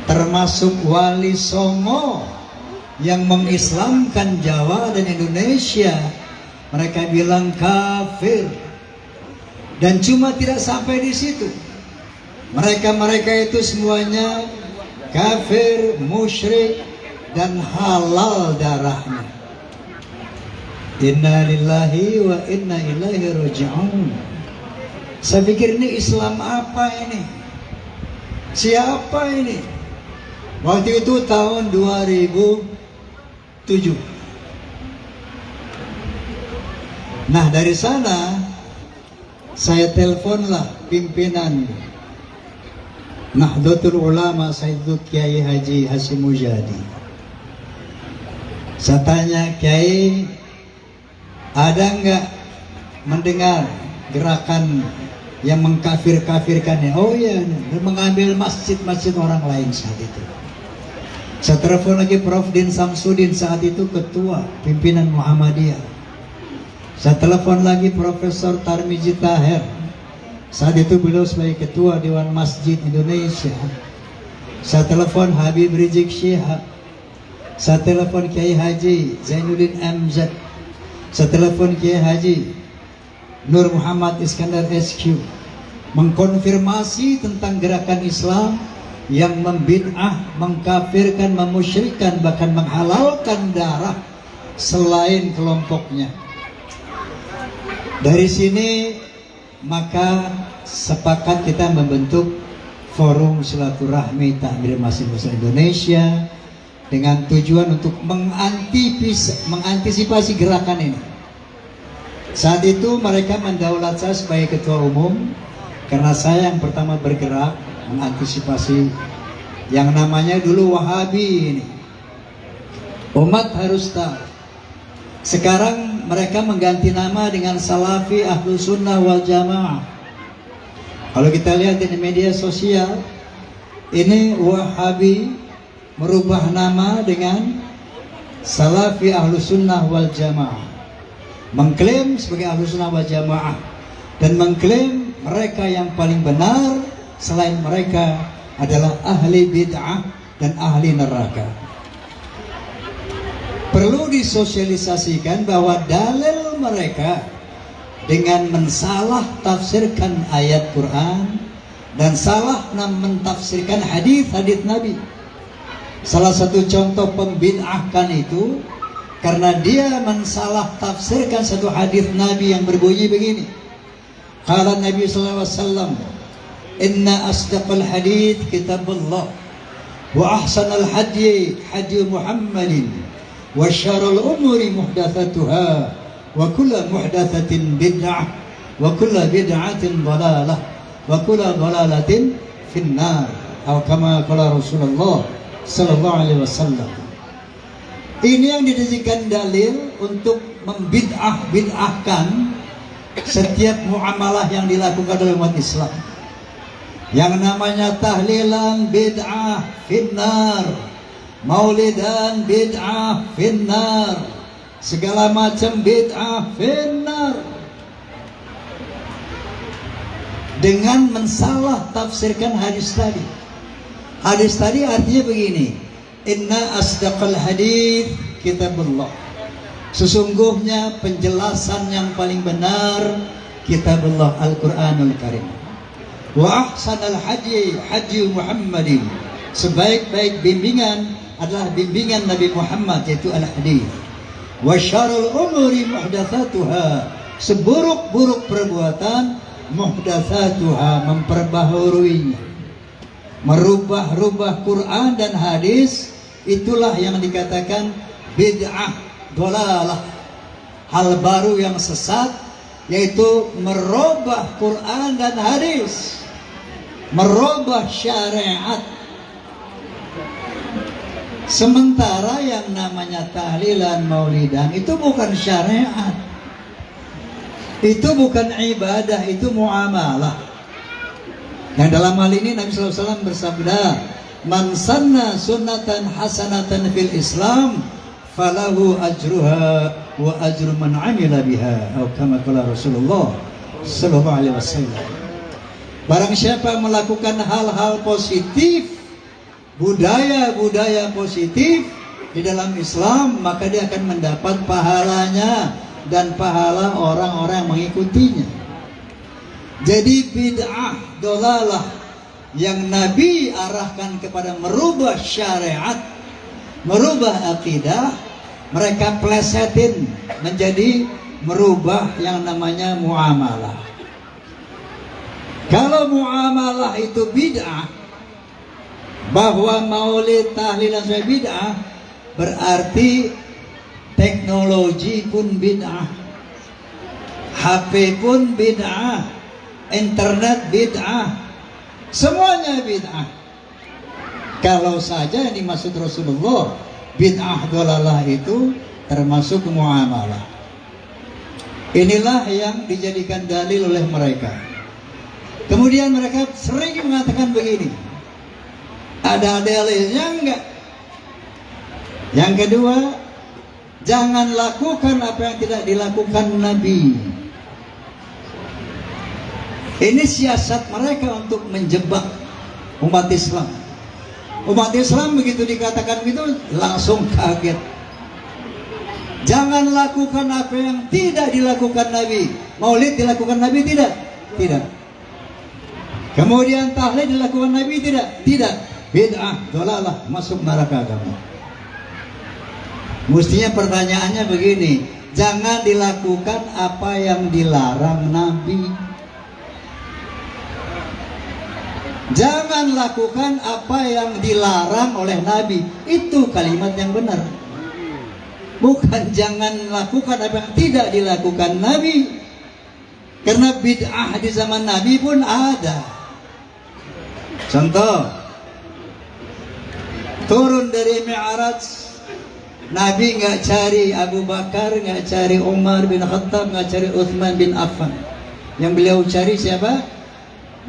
termasuk Wali Songo yang mengislamkan Jawa dan Indonesia. Mereka bilang kafir. Dan cuma tidak sampai di situ. Mereka itu semuanya kafir, musyrik, dan halal darahnya. Inna lillahi wa inna ilaihi raji'un. Saya pikir ini Islam apa ini? Siapa ini? Waktu itu tahun 2007. Nah, dari sana saya teleponlah pimpinan Nahdlatul Ulama Sayyidul Kiai Haji Hasyim Mujadi. Saya tanya, Kiai, ada enggak mendengar gerakan yang mengkafir-kafirkannya? Oh iya, mengambil masjid-masjid orang lain saat itu. Saya telepon lagi Prof. Din Samsudin, saat itu ketua pimpinan Muhammadiyah. Saya telepon lagi Profesor Tarmizi Tahir, saat itu beliau sebagai ketua Dewan Masjid Indonesia. Saya telepon Habib Rizik Syihab. Saya telepon Kiai Haji Zainuddin MZ. Saya telepon Kiai Haji Nur Muhammad Iskandar SQ, mengkonfirmasi tentang gerakan Islam yang membid'ah, mengkafirkan, memusyrikan, bahkan menghalalkan darah selain kelompoknya. Dari sini maka sepakat kita membentuk Forum Silaturahmi Takmir Masjid Muslim Indonesia dengan tujuan untuk mengantisipasi gerakan ini. Saat itu mereka mendaulat saya sebagai ketua umum karena saya yang pertama bergerak mengantisipasi yang namanya dulu Wahabi ini. Umat harus tahu. Sekarang mereka mengganti nama dengan Salafi Ahlus Sunnah wal Jamaah. Kalau kita lihat di media sosial, ini Wahabi merubah nama dengan Salafi Ahlus Sunnah wal Jamaah, mengklaim sebagai Ahlus Sunnah wal Jamaah dan mengklaim mereka yang paling benar selain mereka adalah ahli bid'ah dan ahli neraka. Perlu disosialisasikan bahwa dalil mereka dengan mensalah tafsirkan ayat Quran dan salah mentafsirkan hadis-hadis Nabi. Salah satu contoh pembid'ahkan itu karena dia mensalah tafsirkan satu hadis Nabi yang berbunyi begini. Kata Nabi sallallahu alaihi wasallam, "Inna asdaqal hadits kitabullah wa ahsanal hadyi hadyu Muhammadin wa syarrul umuri muhdatsatuha wa kullu muhdatsatin bid'ah wa kullu bid'atin dhalalah wa kullu dhalalatin finnar." Atau kama qala Rasulullah sallallahu alaihi wasallam. Ini yang dijadikan dalil untuk membid'ahkan setiap muamalah yang dilakukan oleh umat Islam. Yang namanya tahlilan bid'ah finnar, maulidan bid'ah finnar, segala macam bid'ah finnar. Dengan mensalah tafsirkan hadis tadi. Hadis tadi artinya begini, inna asdaqal hadits kitabullah. Sesungguhnya penjelasan yang paling benar kitabullah Al-Quranul Karim. Wa ahsanal hadyi hadyu Muhammadin. Sebaik-baik bimbingan adalah bimbingan Nabi Muhammad, yaitu al-hadis. Wa syarrul umuri muhdatsatuha. Seburuk-buruk perbuatan muhdatsatuha, memperbaharuinya, merubah-rubah Quran dan hadis. Itulah yang dikatakan bid'ah dhalalah, hal baru yang sesat, yaitu merubah Quran dan hadis, merubah syariat. Sementara yang namanya tahlilan maulidan itu bukan syariat, itu bukan ibadah, itu muamalah. Yang dalam hal ini Nabi SAW bersabda, man sanna sunnatan hasanatan fil Islam falahu ajruha wa ajru man amila biha, atau kama qala Rasulullah sallallahu alaihi wasallam. Barang siapa melakukan hal-hal positif budaya-budaya positif di dalam Islam, maka dia akan mendapat pahalanya dan pahala orang-orang yang mengikutinya. Jadi bid'ah dolalah yang Nabi arahkan kepada merubah syariat, merubah akidah, mereka plesetin menjadi merubah yang namanya muamalah. Kalau muamalah itu bid'ah, bahwa maulid, tahlil dan sebagainya bid'ah, berarti teknologi pun bid'ah, HP pun bid'ah, internet bid'ah, semuanya bid'ah. Kalau saja yang dimaksud Rasulullah bid'ah dolalah itu termasuk muamalah. Inilah yang dijadikan dalil oleh mereka. Kemudian mereka sering mengatakan begini, ada dalilnya enggak? Yang kedua, jangan lakukan apa yang tidak dilakukan Nabi. Ini siasat mereka untuk menjebak umat Islam. Umat Islam begitu dikatakan begitu langsung kaget. Jangan lakukan apa yang tidak dilakukan Nabi. Maulid dilakukan Nabi tidak? Tidak. Kemudian tahlil dilakukan Nabi tidak? Tidak. Bid'ah, dolalah, masuk neraka kamu. Mestinya pertanyaannya begini, jangan dilakukan apa yang dilarang Nabi. Jangan lakukan apa yang dilarang oleh Nabi. Itu kalimat yang benar. Bukan jangan lakukan apa yang tidak dilakukan Nabi. Karena bid'ah di zaman Nabi pun ada. Contoh, turun dari Mi'raj, Nabi nggak cari Abu Bakar, nggak cari Umar bin Khattab, nggak cari Uthman bin Affan. Yang beliau cari siapa?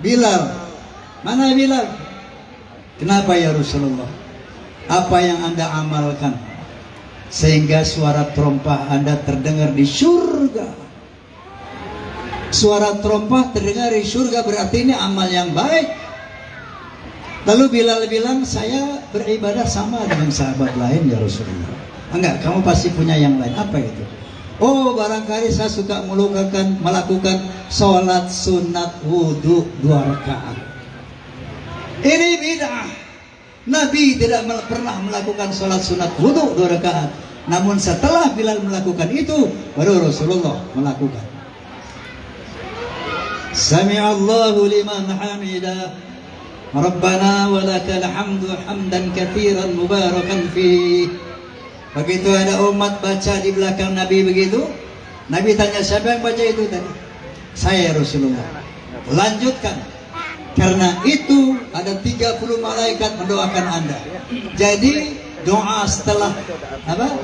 Bilal. Mana Bilal? Kenapa ya Rasulullah? Apa yang Anda amalkan sehingga suara terompah Anda terdengar di surga? Suara terompah terdengar di surga berarti ini amal yang baik. Lalu Bilal bilang, saya beribadah sama dengan sahabat lain ya Rasulullah. Enggak, kamu pasti punya yang lain. Apa itu? Oh, barangkali saya suka melakukan sholat sunat wudhu 2 rakaat. Ini bid'ah. Nabi tidak pernah melakukan sholat sunat wudhu 2 rakaat. Namun setelah Bilal melakukan itu, baru Rasulullah melakukan. Sami'allahu liman hamidah. Rabbana walakal hamdu hamdan katsiran mubarakan fi. Begitu ada umat baca di belakang Nabi begitu, Nabi tanya, siapa yang baca itu tadi? Saya Rasulullah. Lanjutkan. Karena itu ada 30 malaikat mendoakan Anda. Jadi doa setelah apa?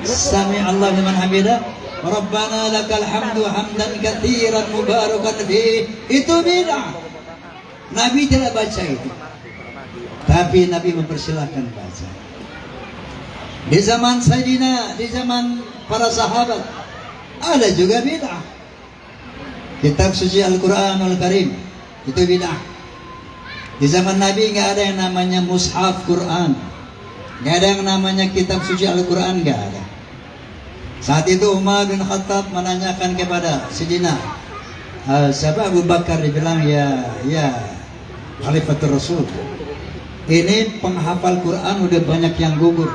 Sami Allah liman hamidah. Rabbana lakal hamdu hamdan katsiran mubarakan fi. Itu bid'ah. Nabi tidak baca itu, tapi Nabi mempersilahkan baca. Di zaman Sayyidina, di zaman para sahabat, ada juga bid'ah. Kitab suci Al-Quranul Karim itu bid'ah. Di zaman Nabi nggak ada yang namanya mushaf Quran, nggak ada yang namanya kitab suci Al-Quran, nggak ada. Saat itu Umar bin Khattab menanyakan kepada Sayyidina siapa Abu Bakar, dibilang ya Khalifatul Rasul. Ini penghafal Quran udah banyak yang gugur.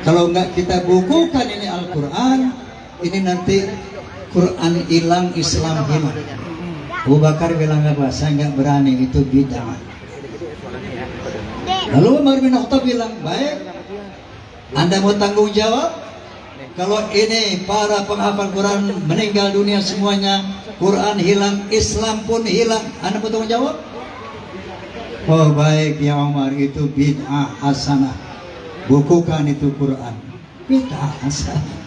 Kalau nggak kita bukukan ini Al-Quran, ini nanti Quran hilang, Islam hilang. Abu Bakar bilang apa? Saya nggak berani, itu bid'ah. Lalu Umar bin Khattab bilang, baik, Anda mau tanggung jawab? Kalau ini para penghafal Quran meninggal dunia semuanya, Quran hilang, Islam pun hilang, Anda mau tanggung jawab? Oh baik ya Umar, itu bid'ah hasanah. Bukukan itu Quran. Bid'ah hasanah.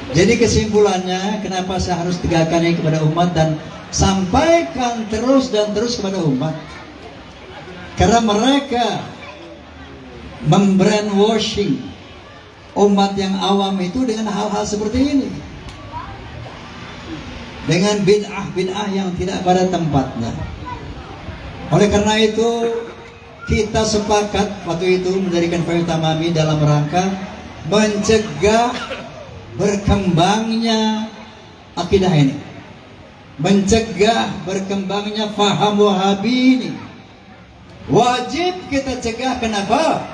Jadi kesimpulannya, kenapa saya harus tegakkan ini kepada umat dan sampaikan terus dan terus kepada umat? Karena mereka membrainwashing umat yang awam itu dengan hal-hal seperti ini, dengan bid'ah-bid'ah yang tidak pada tempatnya. Oleh karena itu kita sepakat waktu itu mendirikan FEMI Tamami dalam rangka mencegah berkembangnya akidah ini, mencegah berkembangnya faham Wahabi ini. Wajib kita cegah. Kenapa?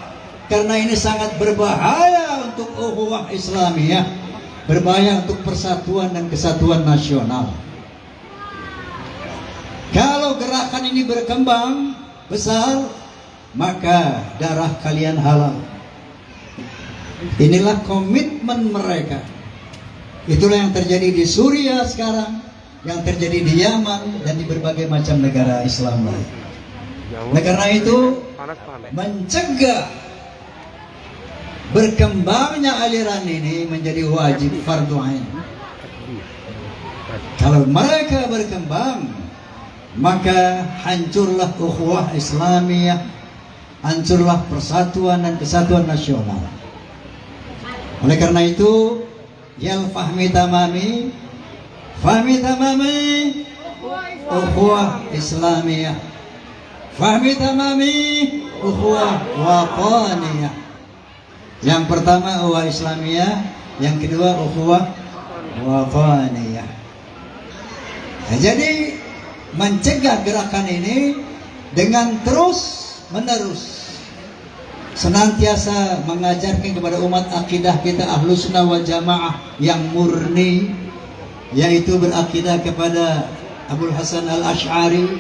Karena ini sangat berbahaya untuk ukhuwah Islamiyah, berbahaya untuk persatuan dan kesatuan nasional. Kalau gerakan ini berkembang besar, maka darah kalian halal. Inilah komitmen mereka. Itulah yang terjadi di Suriah sekarang, yang terjadi di Yaman dan di berbagai macam negara Islam lain. Nah, karena itu mencegah berkembangnya aliran ini menjadi wajib fardu ain. Kalau mereka berkembang, maka hancurlah ukhuwah Islamiyah, hancurlah persatuan dan kesatuan nasional. Oleh karena itu, yal fahmi tamami ukhuwah Islamiyah, fahmi tamami ukhuwah wataniyah. Yang pertama ukhuwah Islamiyah, yang kedua ukhuwah wataniyah. Nah, jadi mencegah gerakan ini dengan terus menerus senantiasa mengajarkan kepada umat akidah kita Ahlus Sunnah wal Jamaah yang murni, yaitu berakidah kepada Abul Hasan Al-Asy'ari,